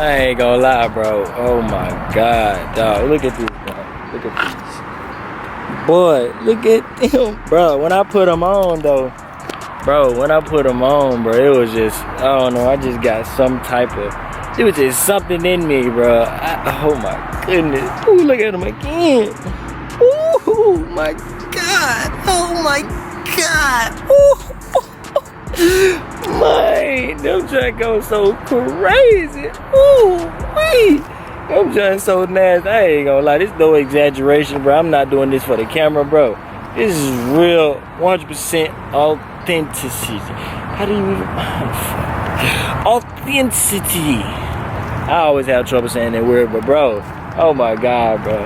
I ain't gonna lie, bro. Oh my God, dog. Look at this, dog. Look at these. Boy, look at them, bro. When I put them on, though, bro, it was just, I don't know, I just got some type of, it was just something in me, bro. Oh my goodness. Ooh, look at them again. Ooh, my God. Oh my God. Ooh. Man, them DRAKO so crazy. Ooh, wee. Them just so nasty. I ain't gonna lie, this is no exaggeration, bro. I'm not doing this for the camera, bro. This is real, 100% authenticity. How do you even... Authenticity. I always have trouble saying that word, but bro, oh my God, bro.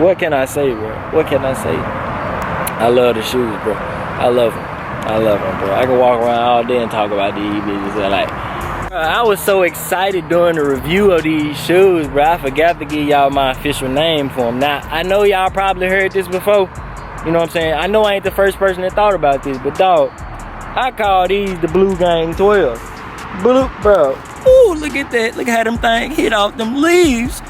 What can I say, bro? What can I say? I love the shoes, bro. I love them. I love them, bro. I can walk around all day and talk about these bitches. Like, I was so excited during the review of these shoes, bro. I forgot to give y'all my official name for them. Now, I know y'all probably heard this before. You know what I'm saying? I know I ain't the first person that thought about this, but dog, I call these the Blue Gang 12. Blue, bro. Ooh, look at that. Look how them things hit off them leaves.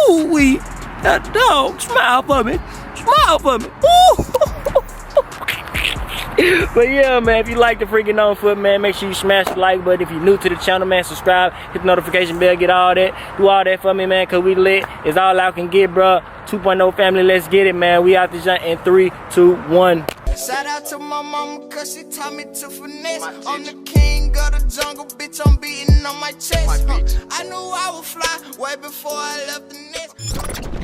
Ooh, wee. That dog, smile for me. Smile for me. Ooh. But yeah, man, if you like the freaking on foot, man, make sure you smash the like button. If you're new to the channel, man, subscribe, hit the notification bell, get all that, do all that for me, man, cause we lit. It's all I can get, bro. 2.0 family, let's get it, man. We out this junk in 3, 2, 1. Shout out to my mama, cause she taught me to finesse. I'm the king of the jungle, bitch, I'm beating on my chest. I knew I would fly way before I left the nest.